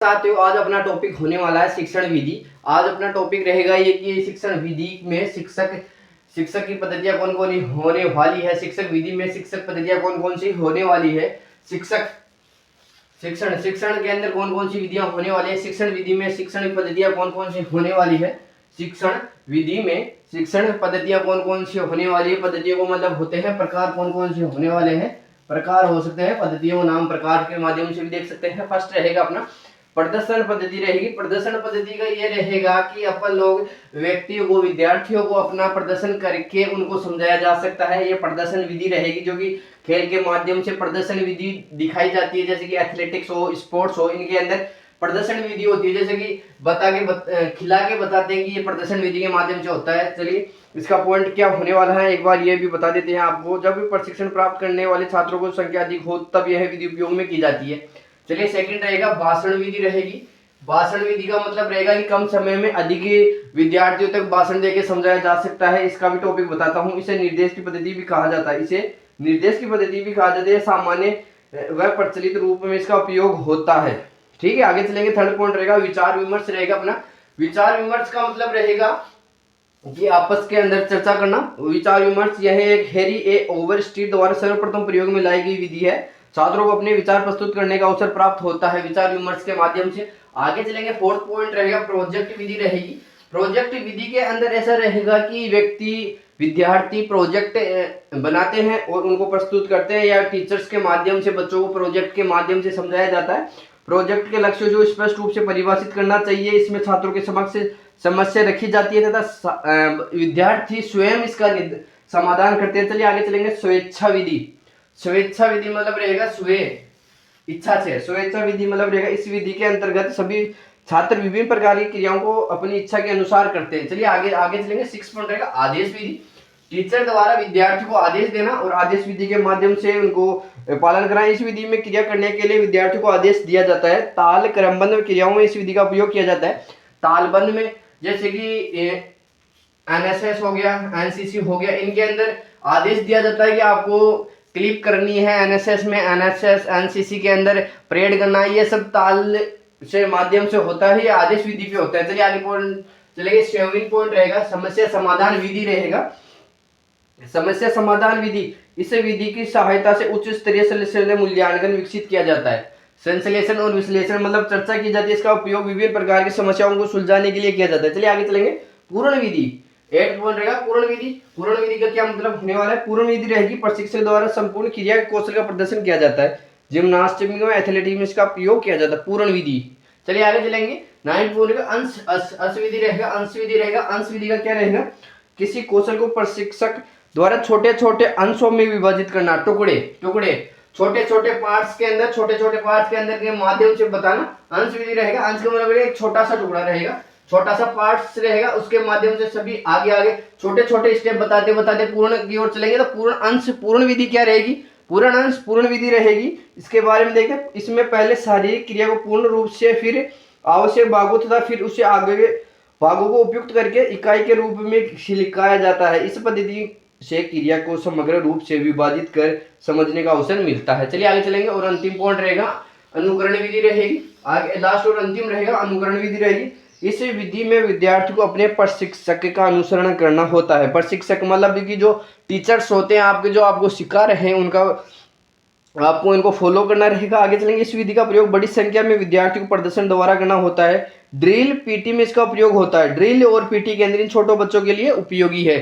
साथियों, आज अपना टॉपिक होने वाला है शिक्षण विधि। आज अपना टॉपिक रहेगा ये कि शिक्षण विधि में शिक्षक की पद्धतियां कौन कौन होने वाली है। शिक्षक विधि में शिक्षक पद्धतियां कौन कौन सी होने वाली है। शिक्षण के अंदर कौन कौन सी विधियां होने वाली है। शिक्षण विधि में शिक्षण पद्धतियां कौन कौन सी होने वाली है। शिक्षण विधि में शिक्षण पद्धतियां कौन कौन सी होने वाली है। पद्धतियों को मतलब होते हैं प्रकार, कौन कौन से होने वाले हैं। प्रकार हो सकते हैं, पद्धतियों नाम प्रकार के माध्यम से भी देख सकते हैं। फर्स्ट रहेगा अपना प्रदर्शन पद्धति रहेगी। प्रदर्शन पद्धति का ये रहेगा कि अपन लोग व्यक्तियों को, विद्यार्थियों को अपना प्रदर्शन करके उनको समझाया जा सकता है। ये प्रदर्शन विधि रहेगी, जो कि खेल के माध्यम से प्रदर्शन विधि दिखाई जाती है। जैसे कि एथलेटिक्स हो, स्पोर्ट्स हो, इनके अंदर प्रदर्शन विधि होती है। जैसे कि खिला के बताते हैं कि ये प्रदर्शन विधि के माध्यम से होता है। चलिए, इसका पॉइंट क्या होने वाला है एक बार ये भी बता देते हैं आपको। जब भी प्रशिक्षण प्राप्त करने वाले छात्रों को संख्या अधिक हो तब यह विधि उपयोग में की जाती है। चलिए, सेकंड रहेगा भाषण विधि रहेगी। भाषण विधि का मतलब रहेगा कि कम समय में अधिक विद्यार्थियों तक भाषण देकर समझाया जा सकता है। इसका भी टॉपिक बताता हूँ। इसे निर्देश की पद्धति भी कहा जाता है। इसे निर्देश की पद्धति भी कहा जाती है। सामान्य व प्रचलित रूप में इसका उपयोग होता है। ठीक है, आगे चलेंगे। थर्ड पॉइंट रहेगा विचार विमर्श रहेगा अपना। विचार विमर्श का मतलब रहेगा कि आपस के अंदर चर्चा करना। विचार विमर्श यह एक हैरी ए ओवरस्ट्रीट द्वारा सर्वप्रथम प्रयोग में लाई गई विधि है। छात्रों को अपने विचार प्रस्तुत करने का अवसर प्राप्त होता है विचार विमर्श के माध्यम से। आगे चलेंगे। फोर्थ पॉइंट रहेगा प्रोजेक्ट विधि रहेगी। प्रोजेक्ट विधि के अंदर ऐसा रहेगा कि विद्यार्थी प्रोजेक्ट बनाते हैं और उनको प्रस्तुत करते हैं, या टीचर्स के माध्यम से बच्चों को प्रोजेक्ट के माध्यम से समझाया जाता है। प्रोजेक्ट के लक्ष्य जो स्पष्ट रूप से परिभाषित करना चाहिए। इसमें छात्रों के समक्ष समस्या रखी जाती है तथा विद्यार्थी स्वयं इसका समाधान करते हैं। चलिए आगे चलेंगे। स्वेच्छा विधि। स्वेच्छा विधि मतलब रहेगा इच्छा से। स्वेच्छा विधि मतलब रहेगा इस विधि के अंतर्गत सभी छात्र विभिन्न प्रकार की क्रियाओं को अपनी इच्छा के अनुसार करते हैं। चलिए आगे चलेंगे। 6 पॉइंट रहेगा आदेश विधि। टीचर द्वारा विद्यार्थी को आदेश देना और आदेश विधि के माध्यम से उनको पालन कराना। इस विधि में क्रिया करने के लिए विद्यार्थी को आदेश दिया जाता है। ताल क्रमबद्ध क्रियाओं में इस विधि का उपयोग किया जाता है। तालबद्ध में जैसे कि एनएसएस हो गया, एनसीसी हो गया, इनके अंदर आदेश दिया जाता है कि आपको क्लिप करनी है। एनएसएस में एनएसएस, एनसीसी के अंदर परेड करना है। ये सब ताल से माध्यम से होता है, ये आदेश विधि पे होता है। चलिए आगे पॉइंट चलेंगे। 7 पॉइंट रहेगा समस्या समाधान विधि रहेगा। समस्या समाधान विधि, इस विधि की सहायता से उच्च स्तरीय संश्लेषण मूल्यांकन विकसित किया जाता है। संश्लेषण और विश्लेषण मतलब चर्चा की जाती है। इसका उपयोग विभिन्न प्रकार की समस्याओं को सुलझाने के लिए किया जाता है। चलिए आगे चलेंगे। पूर्ण विधि 8 पॉइंट रहेगा। पूर्ण विधि। पूर्ण विधि का क्या मतलब होने वाला है। पूर्ण विधि रहेगी प्रशिक्षक द्वारा संपूर्ण क्रिया कौशल का प्रदर्शन किया जाता है। जिम्नास्टिक में, एथलेटिक्स में इसका प्रयोग किया जाता है। पूर्ण विधि। चलिए आगे चलेंगे। 9 पॉइंट का अंश विधि रहेगा। अंश विधि रहेगा। अंश विधि का क्या रहेगा, किसी कौशल को प्रशिक्षक द्वारा छोटे छोटे अंशों में विभाजित करना। टुकड़े छोटे छोटे पार्ट्स के अंदर के माध्यम से बताना अंश विधि रहेगा। अंश का मतलब एक छोटा सा टुकड़ा रहेगा, छोटा सा पार्ट्स रहेगा, उसके माध्यम से सभी आगे छोटे छोटे स्टेप बताते पूर्ण की ओर चलेंगे। तो पूर्ण विधि क्या रहेगी, पूर्ण अंश पूर्ण विधि रहेगी। इसके बारे में देखें। इसमें पहले शारीरिक क्रिया को पूर्ण रूप से, फिर आवश्यक भागों तथा फिर उससे आगे भागों को उपयुक्त करके इकाई के रूप में लिखाया जाता है। इस पद्धति से क्रिया को समग्र रूप से विभाजित कर समझने का अवसर मिलता है। चलिए आगे चलेंगे। और अंतिम पॉइंट रहेगा अनुकरण विधि रहेगी। आगे लास्ट और अंतिम रहेगा अनुकरण विधि रहेगी। इस विधि में विद्यार्थी को अपने प्रशिक्षक का अनुसरण करना होता है। प्रशिक्षक मतलब कि जो टीचर्स होते हैं आपके, जो आपको सिखा रहे हैं, उनका आपको इनको फॉलो करना रहेगा। आगे चलेंगे। इस विधि का प्रयोग बड़ी संख्या में विद्यार्थी को प्रदर्शन द्वारा करना होता है। ड्रिल पीटी में इसका प्रयोग होता है। ड्रिल और पीटी के अंदर इन छोटे बच्चों के लिए उपयोगी है।